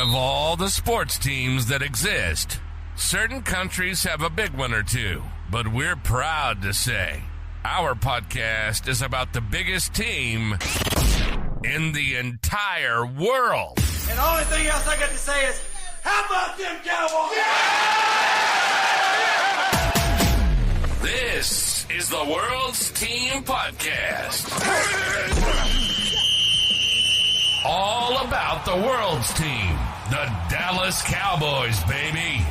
of all the sports teams that exist, certain countries have a big one or two, but we're proud to say our podcast is about the biggest team in the entire world. And the only thing else I got to say is, how about them Cowboys? Yeah! This is the World's Team Podcast. All about the world's team, the Dallas Cowboys, baby.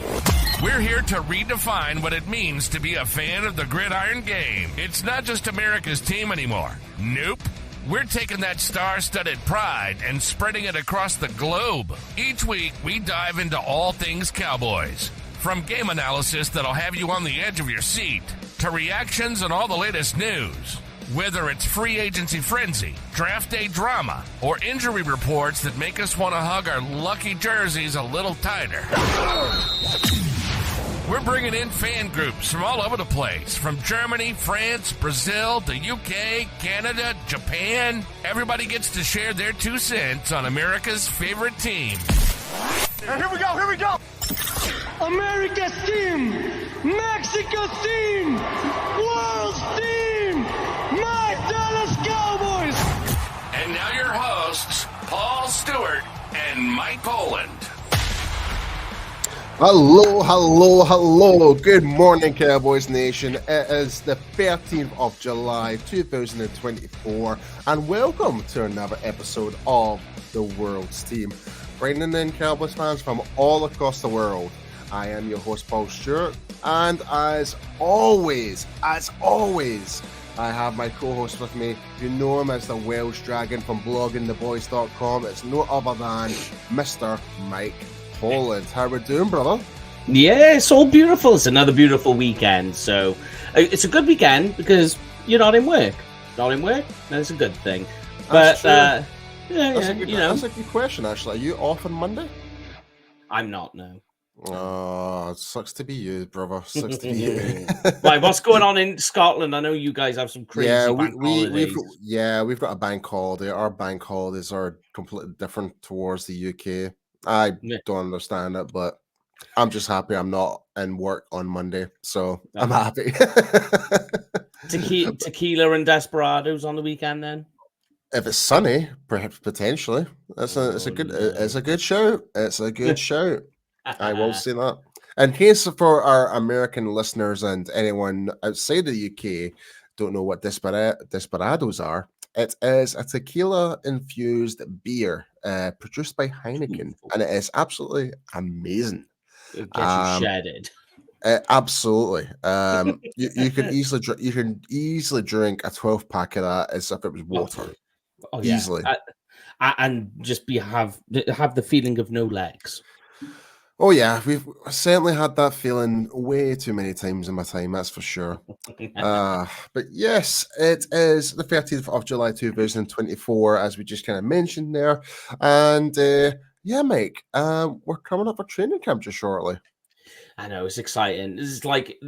We're here to redefine what it means to be a fan of the gridiron game. It's not just America's team anymore. Nope. We're taking that star-studded pride and spreading it across the globe. Each week, we dive into all things Cowboys. From game analysis that'll have you on the edge of your seat, to reactions and all the latest news. Whether it's free agency frenzy, draft day drama, or injury reports that make us want to hug our lucky jerseys a little tighter. We're bringing in fan groups from all over the place, from Germany, France, Brazil, the UK, Canada, Japan. Everybody gets to share their 2 cents on America's favorite team. And here we go! America's team! Mexico's team! World's team! My Dallas Cowboys! And now your hosts, Paul Stewart and Mike Poland. Hello. Good morning, Cowboys Nation. It is the 13th of July, 2024, and welcome to another episode of The World's Team. Bringing in Cowboys fans from all across the world. I am your host, Paul Stewart, and as always, I have my co-host with me. You know him as the Welsh Dragon from bloggingtheboys.com. It's no other than Mr. Mike Poland. How we doing, brother? Yeah, it's all beautiful. It's another beautiful weekend. So it's a good weekend because you're not in work. That's a good thing. But that's a good question, actually. Are you off on Monday? I'm not, no. Oh, it sucks to be you, brother. Sucks to be you. Right, what's going on in Scotland? I know you guys have some crazy bank holidays. We've got a bank holiday. Our bank holidays are completely different towards the UK. I don't understand it, but I'm just happy I'm not in work on Monday, so I'm happy. Tequila and Desperados on the weekend, then. If it's sunny, perhaps potentially. It's a good shout. It's a good shout. I will say that. In case for our American listeners and anyone outside the UK don't know what Desperados are, it is a tequila-infused beer produced by Heineken, and it is absolutely amazing. It gets you shedded. Absolutely. You can easily drink a 12-pack of that as if it was water. Oh, yeah. Easily. And just have the feeling of no legs. Oh yeah, we've certainly had that feeling way too many times in my time, that's for sure. But yes, it is the 13th of July 2024, as we just kind of mentioned there. And Mike, we're coming up for training camp just shortly. I know, it's exciting. It's like...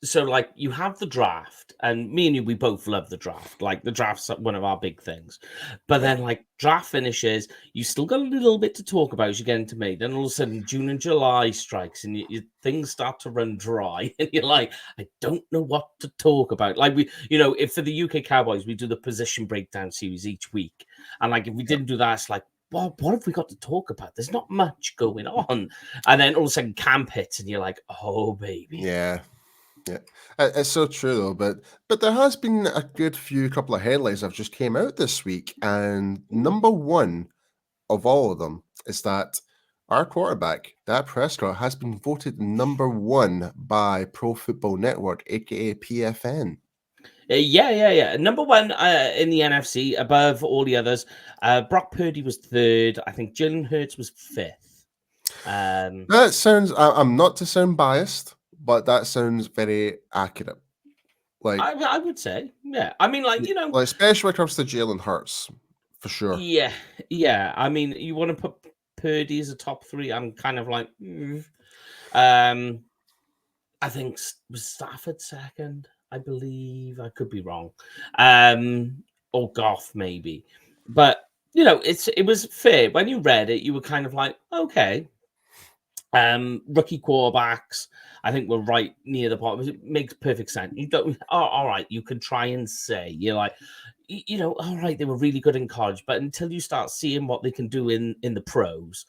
So, like, you have the draft, and me and you, we both love the draft. Like, the draft's one of our big things. But then, like, draft finishes, you still got a little bit to talk about as you get into May. Then all of a sudden, June and July strikes, and things start to run dry. And you're like, I don't know what to talk about. Like, if for the UK Cowboys, we do the position breakdown series each week. And, like, if we didn't do that, it's like, well, what have we got to talk about? There's not much going on. And then all of a sudden, camp hits, and you're like, oh, baby. Yeah. Yeah, it's so true though, but there has been a good couple of headlines that have just came out this week, and number one of all of them is that our quarterback, Dak Prescott, has been voted number one by Pro Football Network, aka PFN. Yeah. Number one in the NFC, above all the others. Brock Purdy was third. I think Jalen Hurts was fifth. That sounds. I'm not to sound biased, but that sounds very accurate. Like I would say, yeah. I mean, like especially when it comes to Jalen Hurts, for sure. Yeah. I mean, you want to put Purdy as a top three? I'm kind of like, I think was Stafford second. I believe. I could be wrong. Or Goff maybe, but you know, it was fair. When you read it, you were kind of like, okay. Rookie quarterbacks, I think we're right near the bottom. It makes perfect sense. You don't, all right, you can try and say, you're like, you know, all right, they were really good in college, but until you start seeing what they can do in the pros,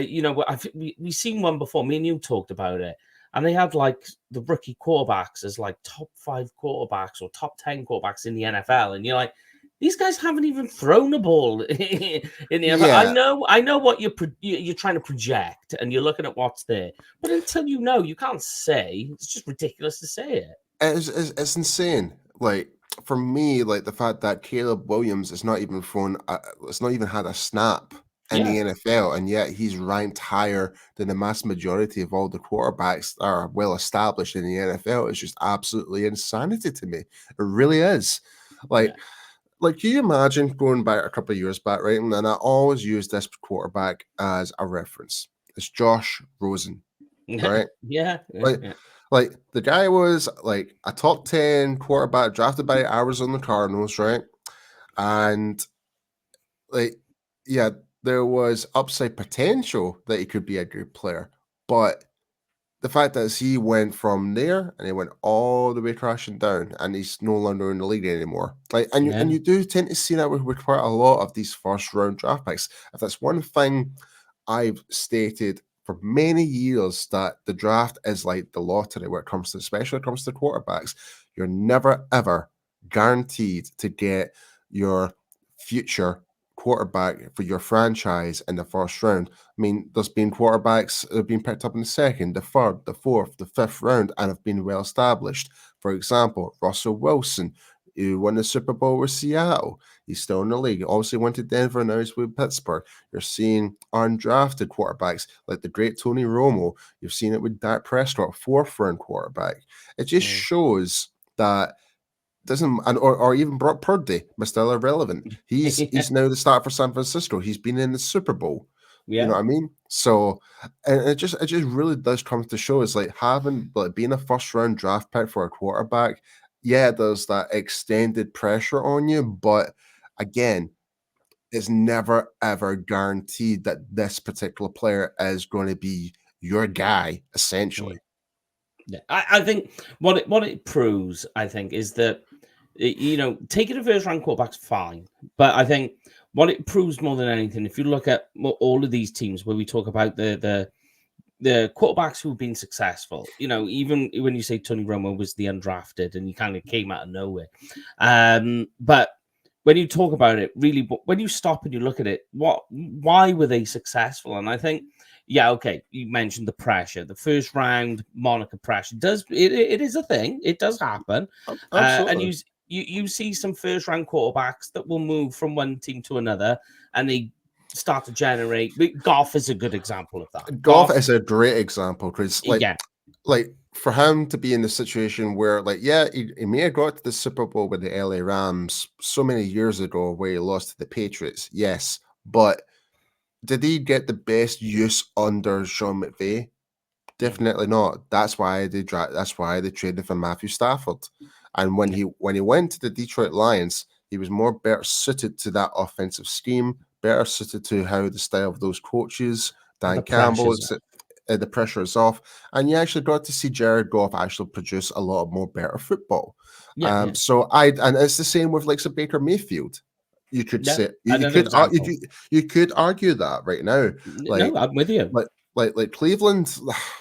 you know, we've seen one before. Me and you talked about it, and they had like the rookie quarterbacks as like top 5 quarterbacks or top 10 quarterbacks in the NFL, and you're like, these guys haven't even thrown a ball in the NFL. Yeah, I know what you're trying to project, and you're looking at what's there, but until you know, you can't say. It's just ridiculous to say it. it's insane. Like for me, like the fact that Caleb Williams is not even it's not even had a snap in the Yeah, NFL, and yet he's ranked higher than the mass majority of all the quarterbacks that are well established in the NFL. It's just absolutely insanity to me. It really is. yeah, Like, can you imagine going back a couple of years back, right? And then I always use this quarterback as a reference. It's Josh Rosen, right? yeah, Like, yeah, like the guy was like a top 10 quarterback drafted by Arizona Cardinals, right? And like, yeah, there was upside potential that he could be a good player, but the fact that he went from there and he went all the way crashing down, and he's no longer in the league anymore. Like, and yeah. you do tend to see that with quite a lot of these first round draft picks. If that's one thing I've stated for many years, that the draft is like the lottery when it comes to, especially when it comes to quarterbacks. You're never ever guaranteed to get your future quarterback for your franchise in the first round. I mean, there's been quarterbacks that have been picked up in the second, the third, the fourth, the fifth round, and have been well established. For example, Russell Wilson, who won the Super Bowl with Seattle. He's still in the league. Obviously went to Denver, now he's with Pittsburgh. You're seeing undrafted quarterbacks like the great Tony Romo. You've seen it with Dak Prescott, fourth round quarterback. It just Mm. shows that doesn't, and or even Brock Purdy, Mr. Irrelevant. He's now the start for San Francisco. He's been in the Super Bowl. You know Yeah. what I mean? So, and it just really does come to show. It's like having, like, being a first round draft pick for a quarterback. Yeah, there's that extended pressure on you, but again, it's never ever guaranteed that this particular player is going to be your guy. Essentially, Mm. Yeah. I think what it proves, I think, is that you know, taking a first round quarterback's fine, but I think what it proves more than anything, if you look at all of these teams where we talk about the quarterbacks who've been successful, you know, even when you say Tony Romo was the undrafted and he kind of came out of nowhere, but when you talk about it, really, when you stop and you look at it, why were they successful? And I think, yeah, okay, you mentioned the pressure, the first round moniker pressure it is a thing, it does happen, and absolutely. you see some first round quarterbacks that will move from one team to another, and they start to generate. Golf is a good example of that. Golf Golf, is a great example because, yeah, like for him to be in the situation where, like, yeah, he may have got to the Super Bowl with the LA Rams so many years ago where he lost to the Patriots, yes, but did he get the best use under Sean McVay? mm, Definitely not. That's why they traded for Matthew Stafford. And when yeah, he went to the Detroit Lions, he was more better suited to that offensive scheme, better suited to how the style of those coaches, the Dan Campbell, pressures. the pressure is off, and you actually got to see Jared Goff actually produce a lot more better football. Yeah, yeah, And it's the same with like Baker Mayfield. You could yeah. say Another example. you could argue that right now, No, like I'm with you. like like Cleveland,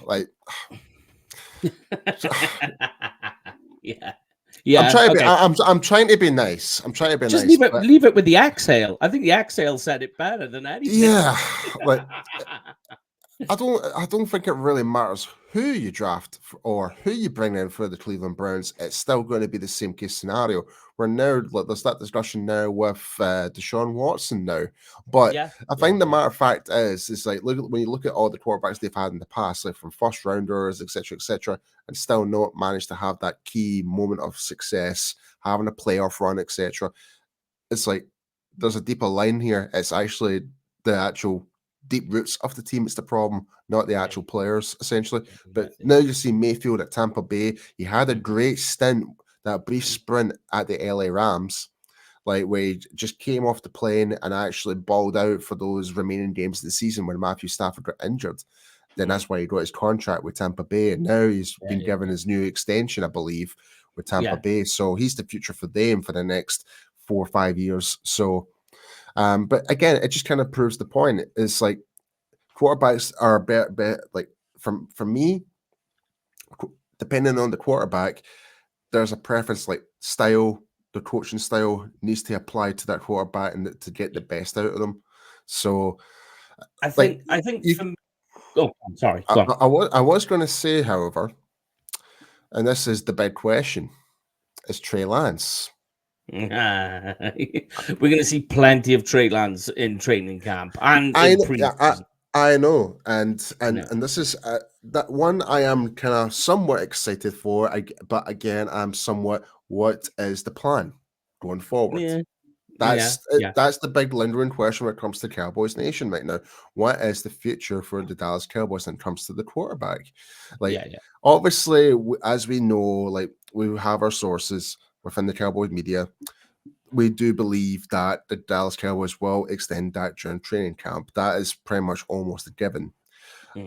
like Yeah, I'm yeah. trying to be Okay, I'm trying to be nice. I'm trying to be just nice, but leave it with the exhale. I think the exhale said it better than anything. yeah, like I don't think it really matters who you draft or who you bring in for the Cleveland Browns. It's still going to be the same case scenario. We're now, like, there's that discussion now with Deshaun Watson now, but Yeah, I yeah, think the yeah. matter of fact is like when you look at all the quarterbacks they've had in the past, like from first rounders, etc., and still not managed to have that key moment of success, having a playoff run, etc. It's like there's a deeper line here. It's actually the actual deep roots of the team. It's the problem, not the Yeah, actual players, essentially. But exactly. now you see Mayfield at Tampa Bay. He had a Mm, great stint, that brief mm, sprint at the LA Rams. like where he just came off the plane and actually balled out for those remaining games of the season when Matthew Stafford got injured. Then that's why he got his contract with Tampa Bay, and now he's been given his new extension, I believe, with Tampa Bay. So he's the future for them for the next 4 or 5 years. So, but again, it just kind of proves the point. It's like quarterbacks are better. Like for me, depending on the quarterback, there's a preference. Like style, the coaching style needs to apply to that quarterback and to get the best out of them. So, I think. Oh, I'm sorry. I was going to say, however, and this is the big question: is Trey Lance? We're going to see plenty of Trey Lance in training camp and in preseason. I know, and this is that one I am kind of somewhat excited for. But again, I'm somewhat. What is the plan going forward? Yeah. That's the big lingering question when it comes to Cowboys Nation right now. What is the future for the Dallas Cowboys when it comes to the quarterback? Obviously, as we know, like we have our sources within the Cowboys media. We do believe that the Dallas Cowboys will extend that during training camp. That is pretty much almost a given.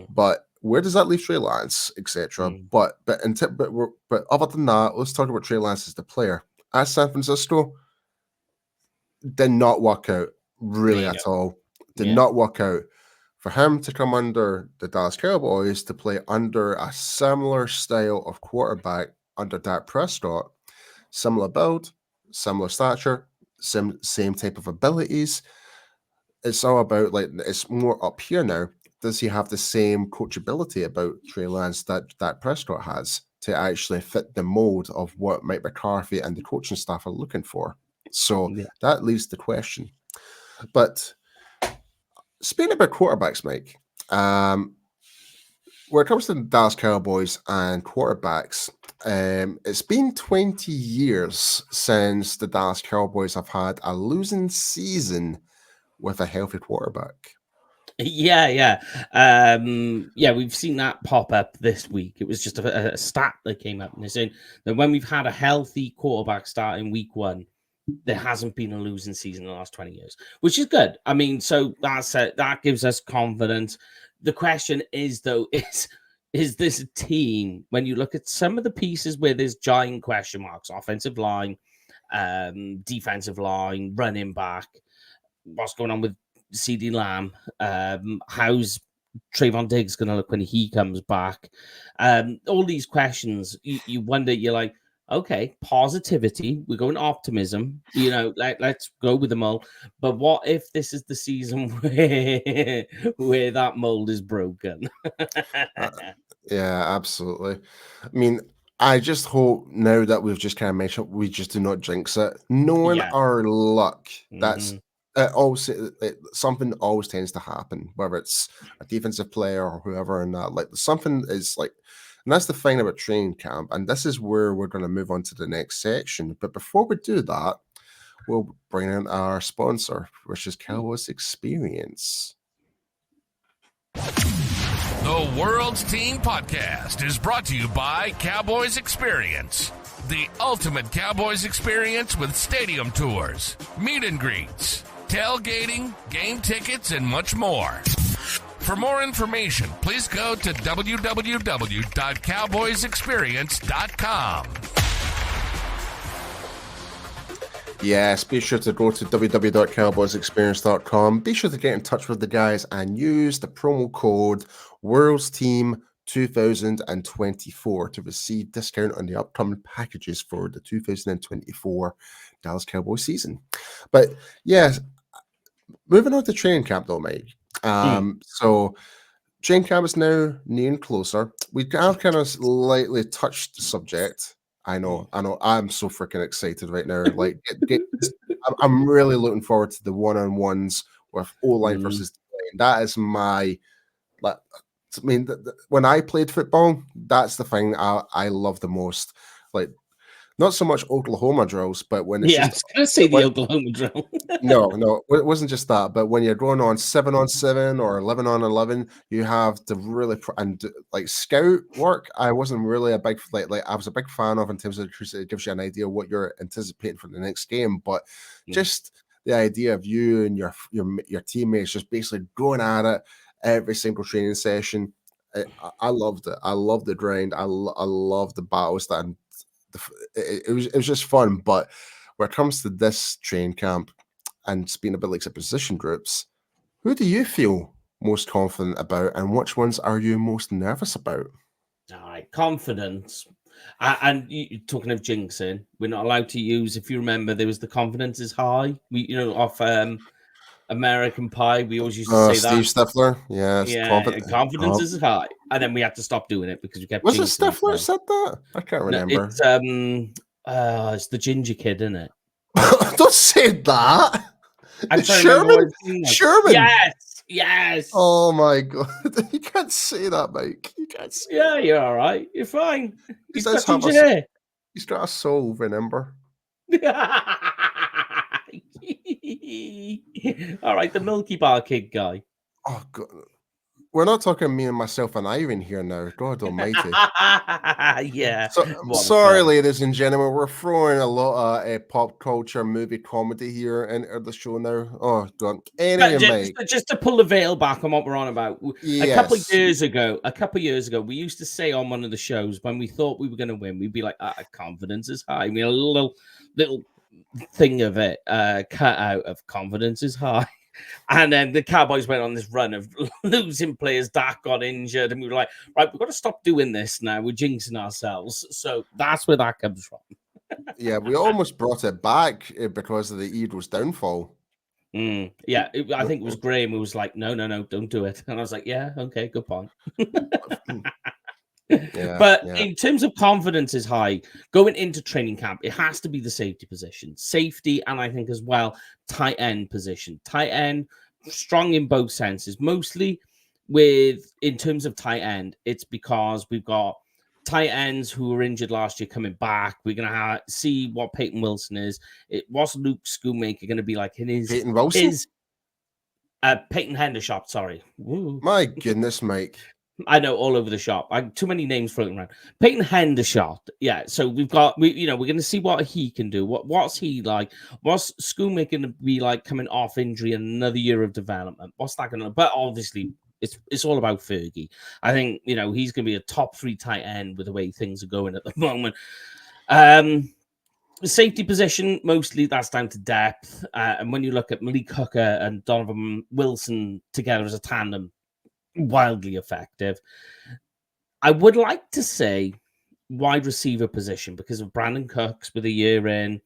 But where does that leave Trey Lance, etc.? But other than that, let's talk about Trey Lance as the player. At San Francisco, did not work out really at all. Did not work out. For him to come under the Dallas Cowboys to play under a similar style of quarterback under Dak Prescott, similar build, similar stature, same type of abilities. It's all about it's more up here now. Does he have the same coachability about Trey Lance that Prescott has to actually fit the mold of what Mike McCarthy and the coaching staff are looking for? So that leaves the question. But speaking about quarterbacks, Mike, when it comes to the Dallas Cowboys and quarterbacks, it's been 20 years since the Dallas Cowboys have had a losing season with a healthy quarterback. We've seen that pop up this week. It was just a stat that came up, and they're saying that when we've had a healthy quarterback start in week 1, there hasn't been a losing season in the last 20 years, which is good. I mean, so that gives us confidence. The question is, though, is this a team, when you look at some of the pieces where there's giant question marks, offensive line, defensive line, running back, what's going on with CeeDee Lamb, how's Trayvon Diggs going to look when he comes back? All these questions, you wonder, you're like, okay, positivity, we're going optimism, let's go with them all. But what if this is the season where that mold is broken? Yeah, absolutely. I mean, I just hope now that we've just kind of made sure we just do not jinx it. Knowing our luck, that's something always tends to happen, whether it's a defensive player or whoever, and that something is like. And that's the thing about training camp. And this is where we're going to move on to the next section. But before we do that, we'll bring in our sponsor, which is Cowboys Experience. The World's Team Podcast is brought to you by Cowboys Experience. The ultimate Cowboys experience with stadium tours, meet and greets, tailgating, game tickets, and much more. For more information, please go to www.cowboysexperience.com. Yes, be sure to go to www.cowboysexperience.com. Be sure to get in touch with the guys and use the promo code WorldsTeam2024 to receive discount on the upcoming packages for the 2024 Dallas Cowboys season. But yes, moving on to training camp though, Mike. So training camp is now nearing closer. We have kind of slightly touched the subject. I know. I'm so freaking excited right now. I'm really looking forward to the one-on-ones with O-line versus D-line. That is my, when I played football, that's the thing I love the most. not so much Oklahoma drills, but when it's Yeah, I just was going to say the Oklahoma drill. no, it wasn't just that. But when you're going on 7-on-7 or 11-on-11, you have to really like scout work. I wasn't really a big like I was a big fan of in terms of it gives you an idea of what you're anticipating for the next game, but just the idea of you and your teammates just basically going at it every single training session. I loved it. I loved the grind. I loved the battles that. It was just fun, but when it comes to this training camp and being a bit like position groups, who do you feel most confident about, and which ones are you most nervous about? All right, confidence. And talking of jinxing, we're not allowed to use. If you remember, there was the confidence is high. Off American Pie, we always used to say Steve that. Stifler, yes, confidence is high, and then we had to stop doing it because we kept. Was it Stifler said that? I can't remember. It's the ginger kid, isn't it? Don't say that. I'm Sherman. Sherman. Yes. Oh my god! You can't say that, Mike. You can't. Say yeah, you're all right. You're fine. He's got ginger hair. He's got a soul. Remember. All right, the Milky Bar Kid guy. Oh god. We're not talking me and myself and Ivan here now. God almighty. Yeah. Sorry, ladies and gentlemen. We're throwing a lot of pop culture movie comedy here into the show now. Oh, God. Anyway, just to pull the veil back on what we're on about. Yes. A couple of years ago, we used to say on one of the shows when we thought we were going to win, we'd be like, confidence is high. I mean, a little thing of it cut out of confidence is high. And then the Cowboys went on this run of losing players. Dak got injured, and we were like, right, we've got to stop doing this now. We're jinxing ourselves. So that's where that comes from. Yeah, we almost brought it back because of the Eagles' downfall. Yeah, I think it was Graham who was like, no, don't do it. And I was like, yeah, okay, good point. But in terms of confidence is high going into training camp, it has to be the safety position, and I think as well tight end position. Tight end strong in both senses. Mostly in terms of tight end, it's because we've got tight ends who were injured last year coming back. We're gonna see what Peyton Wilson is. What's Luke Schoonmaker going to be like in his Peyton Wilson? Peyton Hendershot. Sorry, woo. My goodness, Mike. I know, all over the shop. Too many names floating around. Peyton Hendershot. Yeah, so we're going to see what he can do. What's he like? What's Schoonmaker going to be like coming off injury and another year of development? What's that going to? But obviously, it's all about Fergie. I think he's going to be a top 3 tight end with the way things are going at the moment. The safety position, mostly that's down to depth. And when you look at Malik Hooker and Donovan Wilson together as a tandem, wildly effective. I would like to say wide receiver position because of Brandon Cooks with a year in.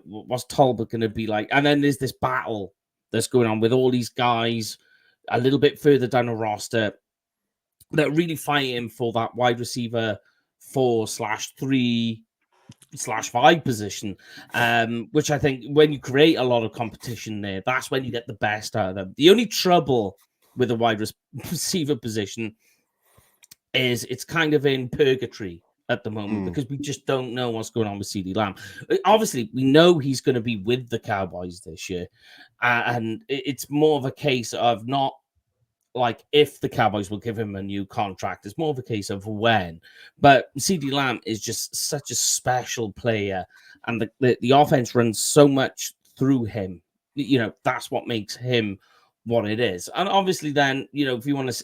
What's Talbot going to be like? And then there's this battle that's going on with all these guys a little bit further down the roster that are really fighting for that wide receiver 4/3/5 position, which I think when you create a lot of competition there, that's when you get the best out of them. The only trouble with the wide receiver position is it's kind of in purgatory at the moment because we just don't know what's going on with CeeDee Lamb. Obviously, we know he's going to be with the Cowboys this year, and it's more of a case of not like if the Cowboys will give him a new contract. It's more of a case of when. But CeeDee Lamb is just such a special player, and the offense runs so much through him. That's what makes him what it is. And obviously then, if you want to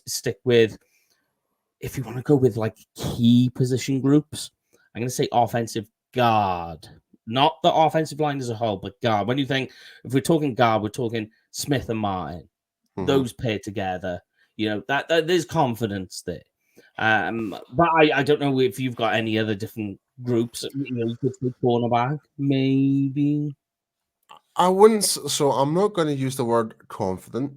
if you want to go with like key position groups, I'm going to say offensive guard, not the offensive line as a whole, but guard. When you think, if we're talking guard, we're talking Smith and Martin, those pair together, that there's confidence there. But I don't know if you've got any other different groups, you could say cornerback, maybe. I wouldn't. So I'm not going to use the word confident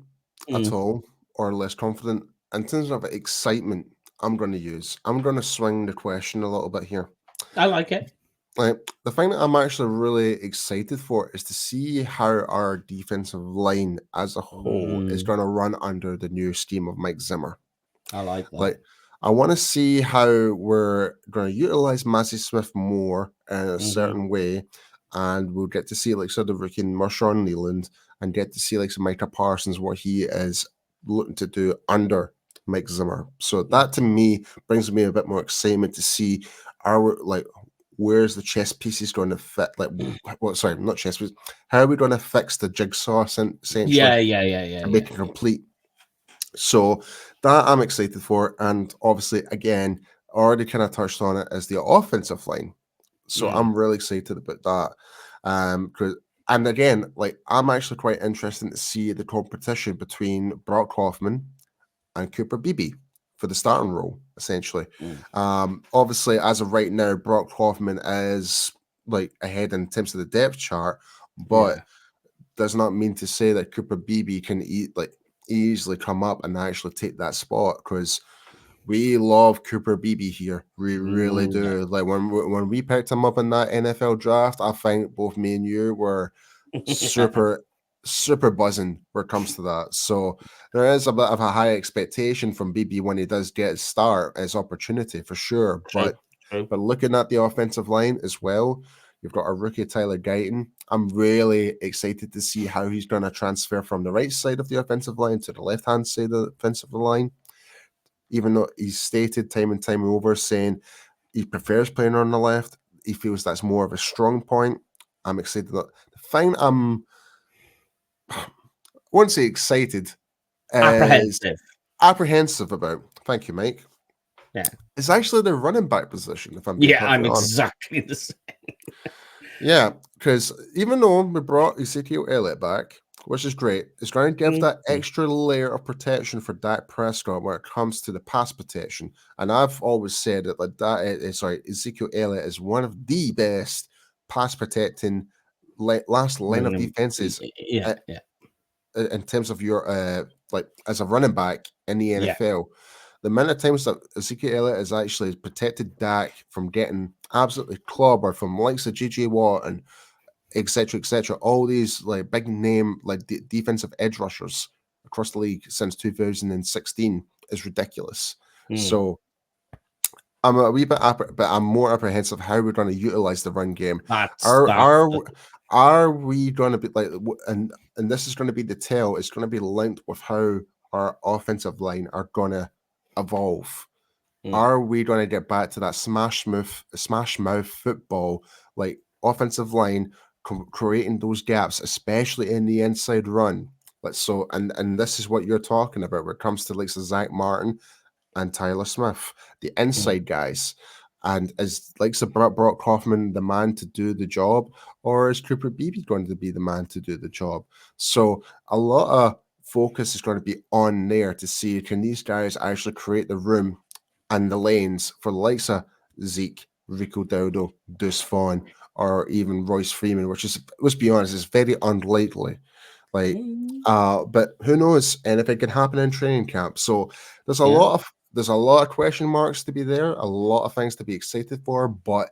at all, or less confident. In terms of excitement, I'm going to swing the question a little bit here. I like it. The thing that I'm actually really excited for is to see how our defensive line as a whole is going to run under the new scheme of Mike Zimmer. I like that. I want to see how we're going to utilize Massey Smith more in a certain way, and we'll get to see like sort of rookie Marshawn Leland, and get to see like some Micah Parsons, what he is looking to do under Mike Zimmer. So that to me brings me a bit more excitement to see where's the chess pieces going to fit? Like, well, sorry, not chess pieces. How are we going to fix the jigsaw essentially? Yeah. To make it complete. So that I'm excited for, and obviously, again, already kind of touched on it as the offensive line. So I'm really excited about that. And again, like I'm actually quite interested to see the competition between Brock Hoffman and Cooper Beebe for the starting role, essentially. Obviously, as of right now, Brock Hoffman is like ahead in terms of the depth chart, but does not mean to say that Cooper Beebe can easily come up and actually take that spot, because we love Cooper Beebe here. We really do. Like when we picked him up in that NFL draft, I think both me and you were super buzzing when it comes to that. So there is a bit of a high expectation from Beebe when he does get his start, his opportunity for sure. But looking at the offensive line as well, you've got a rookie Tyler Guyton. I'm really excited to see how he's going to transfer from the right side of the offensive line to the left-hand side of the offensive line. Even though he's stated time and time over saying he prefers playing on the left, he feels that's more of a strong point. I'm excited. The thing I won't say excited, apprehensive about. Thank you, Mike. Yeah, it's actually the running back position. If I'm being I'm honest. exactly the same. Yeah, because even though we brought Ezekiel Elliott back, which is great, it's going to give that extra layer of protection for Dak Prescott when it comes to the pass protection. And I've always said that Ezekiel Elliott is one of the best pass protecting last line of defenses. In terms of your as a running back in the NFL. The amount of times that Ezekiel Elliott has actually protected Dak from getting absolutely clobbered from likes of JJ Watt and etc., all these like big name like defensive edge rushers across the league since 2016 is ridiculous. So I'm a wee bit but I'm more apprehensive how we're going to utilize the run game. Are we going to be like, and this is going to be the tell, it's going to be linked with how our offensive line are going to evolve. Are we going to get back to that smash mouth football, like offensive line creating those gaps, especially in the inside run? And this is what you're talking about when it comes to like Zach Martin and Tyler Smith, the inside guys. And is like Brock Hoffman the man to do the job, or is Cooper Beebe going to be the man to do the job? So a lot of focus is going to be on there to see, can these guys actually create the room and the lanes for the likes of Zeke, Rico Dowdle, Deuce Vaughn, or even Royce Freeman, which is, let's be honest, is very unlikely. But who knows? And if it can happen in training camp. So there's a lot of question marks to be there, a lot of things to be excited for, but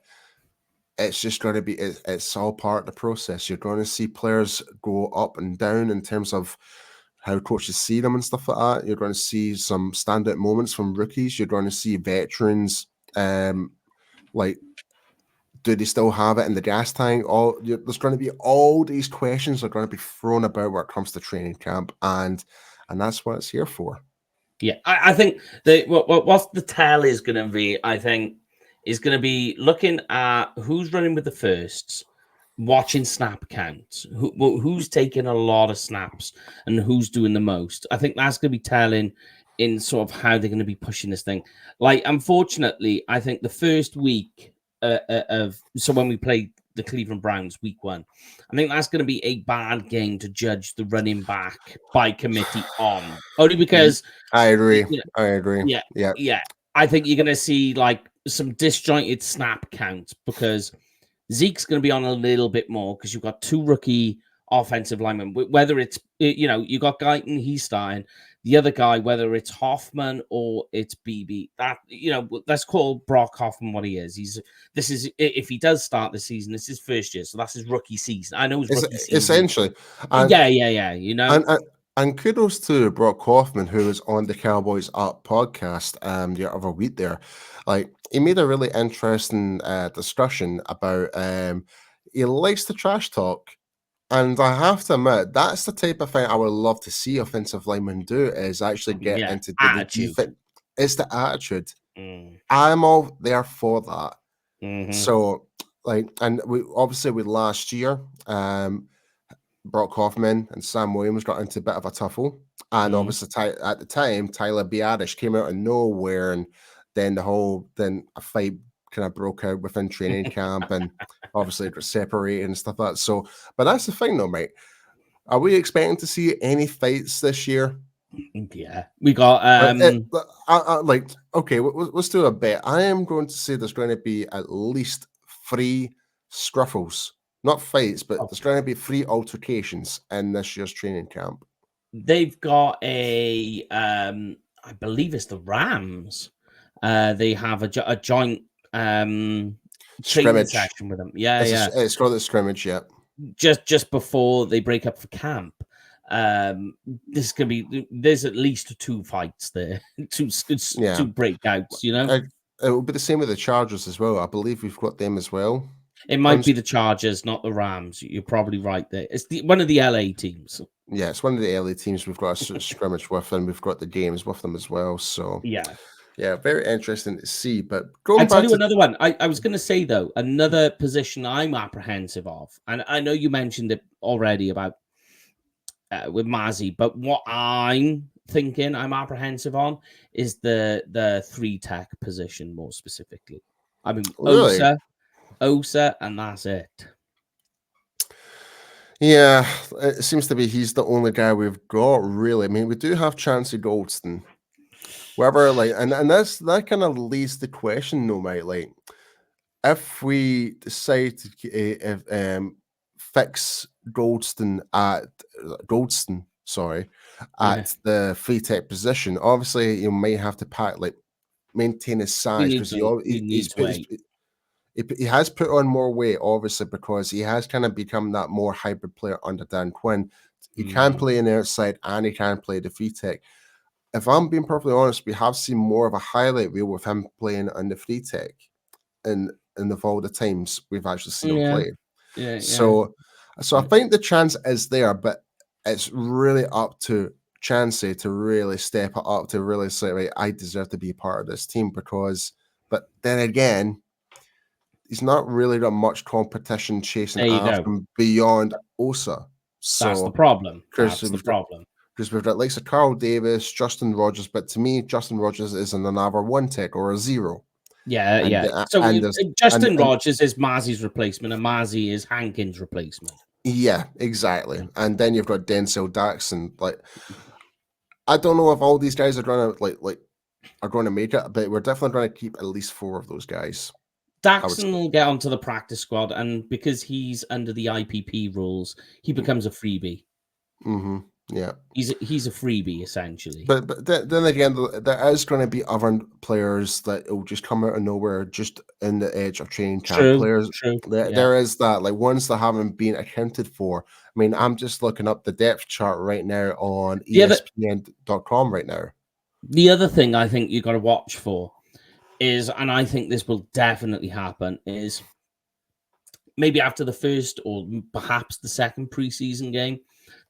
it's just going to be, it's all part of the process. You're going to see players go up and down in terms of how coaches see them and stuff like that. You're going to see some standout moments from rookies. You're going to see veterans, like, do they still have it in the gas tank? There's going to be all these questions are going to be thrown about when it comes to training camp, and that's what it's here for. Yeah, I think what the tell is going to be, I think, is going to be looking at who's running with the firsts, watching snap counts, who's taking a lot of snaps, and who's doing the most. I think that's going to be telling in sort of how they're going to be pushing this thing. Like, unfortunately, I think the first week so when we played the Cleveland Browns week 1, I think that's going to be a bad game to judge the running back by committee on, only because I agree. Yeah. I think you're going to see like some disjointed snap counts because Zeke's going to be on a little bit more because you've got 2 rookie offensive linemen. Whether it's, you got Guyton, he's starting. The other guy, whether it's Hoffman or it's Beebe, that, let's call Brock Hoffman what he is. If he does start the season, this is his first year, so that's his rookie season. I know his rookie season. Essentially. Yeah. And kudos to Brock Hoffman, who was on the Cowboys Up podcast the other week there. Like, he made a really interesting discussion about he likes to trash talk. And I have to admit, that's the type of thing I would love to see offensive linemen do, is actually get Yeah, into the attitude. defense. It's the attitude. Mm. I'm all there for that. Mhm. So, like, and we obviously with last year, Brock Hoffman and Sam Williams got into a bit of a tuffle. And Mhm. obviously, at the time, Tyler Biadasz came out of nowhere, and then a fight kind of broke out within training camp, and obviously it got separated and stuff like that. So, but that's the thing, though, mate. Are we expecting to see any fights this year? Yeah, we got Like, okay, let's do a bet. I am going to say there's going to be at least 3 scruffles, not fights, but there's going to be 3 altercations in this year's training camp. they've got a I believe it's the Rams. They have a joint training Scrimmage. session with them. Yeah, It's called the scrimmage, yeah. Just before they break up for camp. This can be. There's at least 2 fights there, 2 breakouts. You know, It will be the same with the Chargers as well. I believe we've got them as well. it might be the Chargers, not the Rams. You're probably right there. It's one of the LA teams. Yeah, it's one of the LA teams we've got a scrimmage with, and we've got the games with them as well. So Yeah, very interesting to see. But I tell you another one. I was going to say though, another position I'm apprehensive of, and I know you mentioned it already about with Mazzy, but what I'm thinking I'm apprehensive on is the 3 tech position more specifically. I mean, Really? Osa, and that's it. Yeah, it seems to be he's the only guy we've got, really. I mean, we do have Chancey Goldston. Whether, like, and that kind of leads the question, though, mate. Like, if we decide to fix Goldston, at the free tech position, obviously you might have to maintain his size, because he has put on more weight, obviously, because he has kind of become that more hybrid player under Dan Quinn. He can play in the outside and he can play the free tech. If I'm being perfectly honest, we have seen more of a highlight reel with him playing on the free tech in of all the times we've actually seen him play. Yeah. So I think the chance is there, but it's really up to Chancey to really step it up, to really say, right, I deserve to be part of this team, but then again, he's not really got much competition chasing after him beyond Osa. So that's the problem. That's the problem. Because we've got likes of Carl Davis, Justin Rogers, but to me, Justin Rogers is another 1 tech or a 0. Yeah. So Justin Rogers is Mazzy's replacement, and Mazzy is Hankins' replacement. Yeah, exactly. And then you've got Denzel Daxon. Like, I don't know if all these guys are going to make it, but we're definitely going to keep at least 4 of those guys. Daxon will get onto the practice squad, and because he's under the IPP rules, he becomes a freebie. Mm-hmm. Yeah, he's a freebie essentially. But then again, there is going to be other players that will just come out of nowhere, just in the edge of training camp. There is that, like, ones that haven't been accounted for. I mean, I'm just looking up the depth chart right now on ESPN.com right now. The other thing I think you got to watch for is, and I think this will definitely happen, is maybe after the first or perhaps the second preseason game,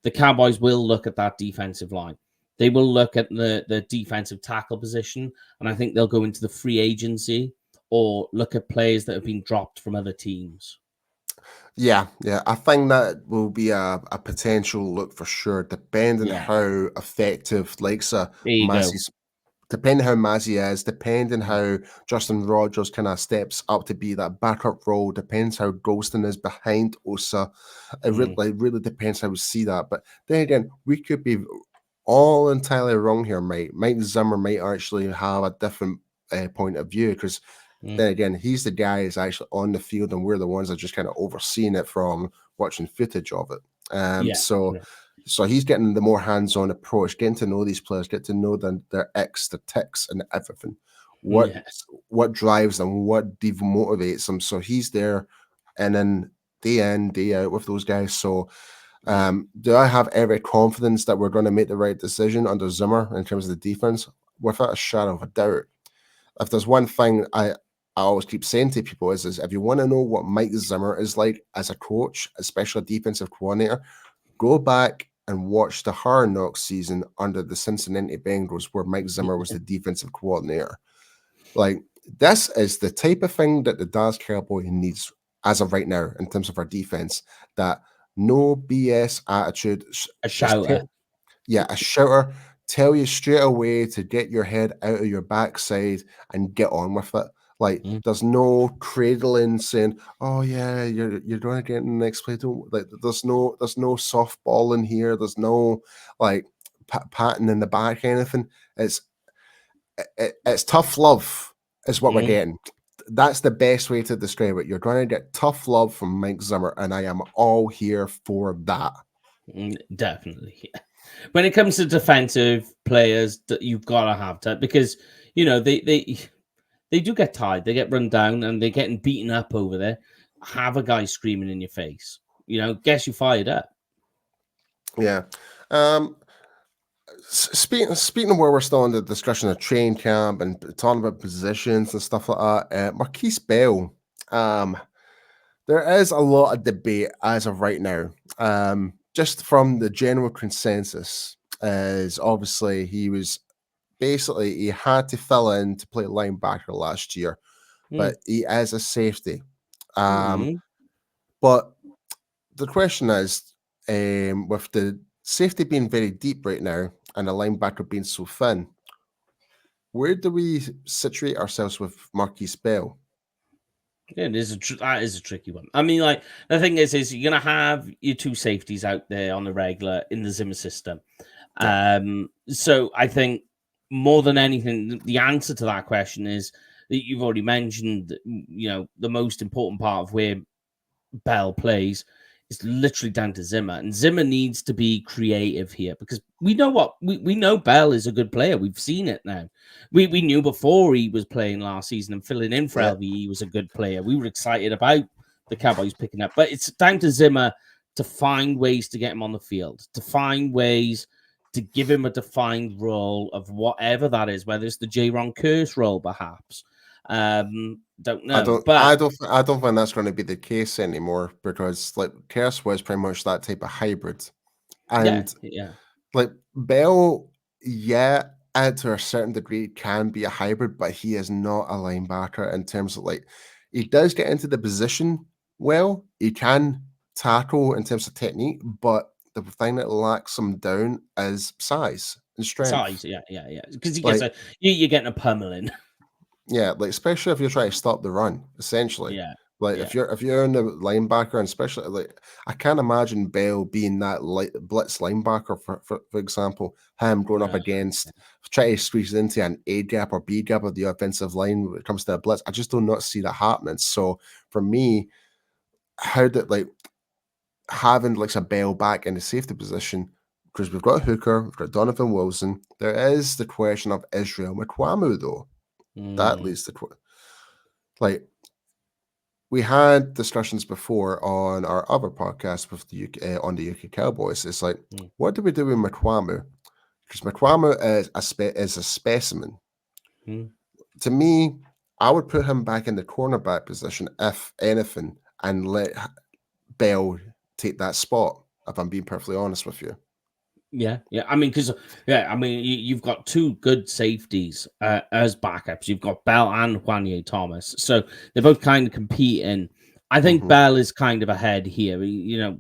the Cowboys will look at that defensive line. They will look at the defensive tackle position, and I think they'll go into the free agency or look at players that have been dropped from other teams. Yeah. I think that will be a potential look for sure, depending how effective depending how Mazzy is, depending how Justin Rogers kind of steps up to be that backup role, depends how Goldston is behind Osa. It really depends how we see that. But then again, we could be all entirely wrong here, mate. Mike Zimmer might actually have a different point of view, because then again, he's the guy who's actually on the field, and we're the ones that just kind of overseeing it from watching footage of it. So he's getting the more hands-on approach, getting to know these players, get to know their their ticks, and everything. What drives them, what demotivates them. So he's there, and then day in, day out with those guys. So Do I have every confidence that we're going to make the right decision under Zimmer in terms of the defense? Without a shadow of a doubt. If there's one thing I always keep saying to people is if you want to know what Mike Zimmer is like as a coach, especially a defensive coordinator, go back and watch the Hard Knocks season under the Cincinnati Bengals where Mike Zimmer was the defensive coordinator. Like, this is the type of thing that the Dallas Cowboys needs as of right now in terms of our defense, that no BS attitude. A shouter. A shouter. Tell you straight away to get your head out of your backside and get on with it. Like, there's no cradling saying, "Oh yeah, you're going to get in the next play." Don't, like, there's no softball in here. There's no like patting in the back, anything. It's tough love is what we're getting. That's the best way to describe it. You're going to get tough love from Mike Zimmer, and I am all here for that. Definitely. Yeah. When it comes to defensive players, that you've got to have that, because they do get tired, they get run down, and they're getting beaten up over there. Have a guy screaming in your face, gets you fired up. Yeah. Speaking of where we're still in the discussion of train camp and talking about positions and stuff like that, Marquise Bell, there is a lot of debate as of right now. Just from the general consensus, is obviously he had to fill in to play linebacker last year, but he is a safety. But the question is, with the safety being very deep right now and the linebacker being so thin, where do we situate ourselves with Marquise Bell? Yeah, that is a tricky one. I mean, like, the thing is you're going to have your two safeties out there on the regular in the Zimmer system. Yeah. So I think more than anything, the answer to that question is that you've already mentioned, the most important part of where Bell plays is literally down to Zimmer. And Zimmer needs to be creative here, because we know Bell is a good player. We've seen it now. We knew before he was playing last season and filling in for LV, he was a good player. We were excited about the Cowboys picking up. But it's down to Zimmer to find ways to get him on the field, to find ways to give him a defined role of whatever that is, whether it's the J-Ron Curse role, perhaps. Don't know. I don't think that's going to be the case anymore, because like Curse was pretty much that type of hybrid. And like Bell, to a certain degree can be a hybrid, but he is not a linebacker in terms of, like, he does get into the position well. He can tackle in terms of technique, but the thing that locks him down is size and strength. Because you're getting a pummeling. Yeah, like, especially if you're trying to stop the run, essentially. If you're in the linebacker, and especially, like, I can't imagine Bell being that blitz linebacker, for example, him going up against, trying to squeeze into an A gap or B gap of the offensive line when it comes to a blitz. I just do not see that happening. So for me, having like a Bell back in the safety position, because we've got Hooker, we've got Donovan Wilson. There is the question of Israel McQuamu, though. That leads to, like, we had discussions before on our other podcast with the UK, on the UK Cowboys. It's like, what do we do with McQuamu? Because McQuamu is a specimen. To me, I would put him back in the cornerback position, if anything, and let Bell take that spot, if I'm being perfectly honest with you. Yeah. I mean, you've got two good safeties as backups. You've got Bell and Juanye Thomas, so they're both kind of competing. I think Bell is kind of ahead here,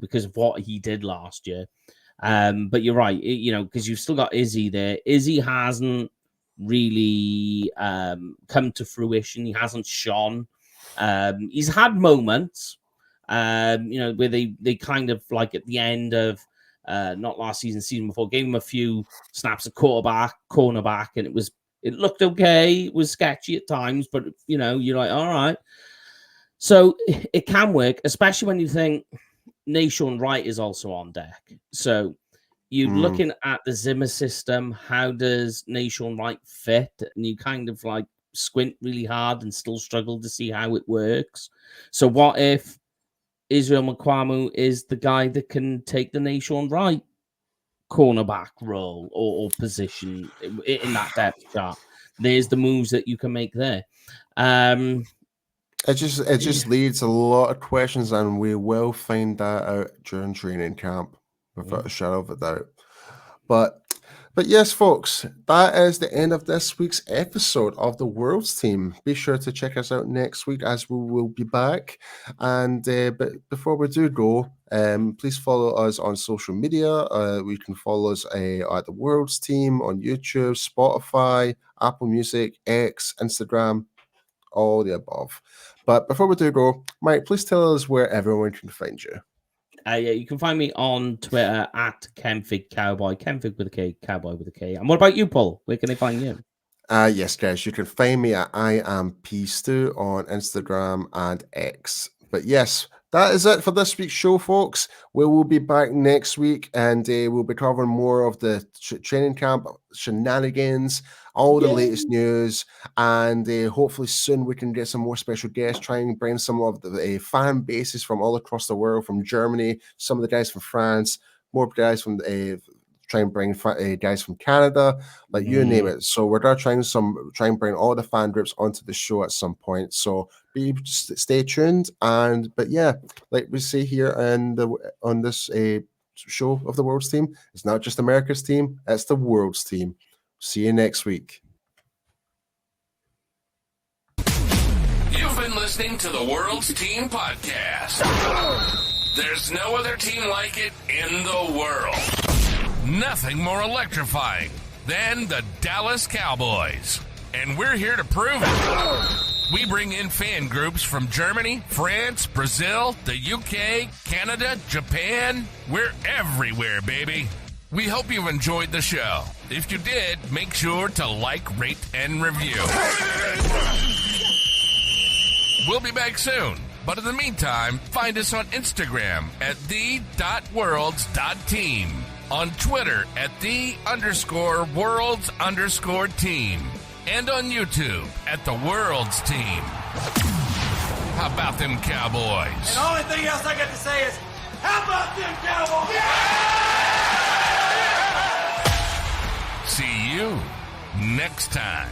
because of what he did last year. But you're right, because you've still got Izzy there. Izzy hasn't really come to fruition. He hasn't shone. He's had moments, where they kind of, like, at the end of. Not last season before, gave him a few snaps of cornerback, and it looked okay. It was sketchy at times, but you're like, all right. So it can work, especially when you think Nahshon Wright is also on deck. So you're looking at the Zimmer system. How does Nahshon Wright fit? And you kind of like squint really hard and still struggle to see how it works. So what if Israel Mukwamu is the guy that can take the Nation Wright cornerback role or position in that depth chart. There's the moves that you can make there. It just leads a lot of questions, and we will find that out during training camp without a shadow of a doubt. But yes, folks, that is the end of this week's episode of the World's Team. Be sure to check us out next week, as we will be back. And but before we do go, please follow us on social media. You can follow us at the World's Team on YouTube, Spotify, Apple Music, X, Instagram, all the above. But before we do go, Mike, please tell us where everyone can find you. Yeah, you can find me on Twitter at Kenfig Cowboy, Kenfig with a K, Cowboy with a K. And what about you, Paul? Where can they find you? Yes, guys, you can find me at I am P-Stew on Instagram and X. But yes, that is it for this week's show, folks. We will be back next week, and we'll be covering more of the training camp shenanigans, all the latest news, and hopefully soon we can get some more special guests, try and bring some of the fan bases from all across the world, from Germany, some of the guys from France, more guys from try and bring guys from Canada, like you name it. So we're gonna try and bring all the fan groups onto the show at some point. So stay tuned. But yeah, like we say here on this show of the World's Team, it's not just America's team, it's the World's Team. See you next week. You've been listening to the World's Team Podcast. There's no other team like it in the world. Nothing more electrifying than the Dallas Cowboys. And we're here to prove it. We bring in fan groups from Germany, France, Brazil, the UK, Canada, Japan. We're everywhere, baby. We hope you've enjoyed the show. If you did, make sure to like, rate, and review. We'll be back soon. But in the meantime, find us on Instagram at the.worlds.team. On Twitter at _worlds_team. And on YouTube at the World's Team. How about them Cowboys? And the only thing else I got to say is, how about them Cowboys? See you next time.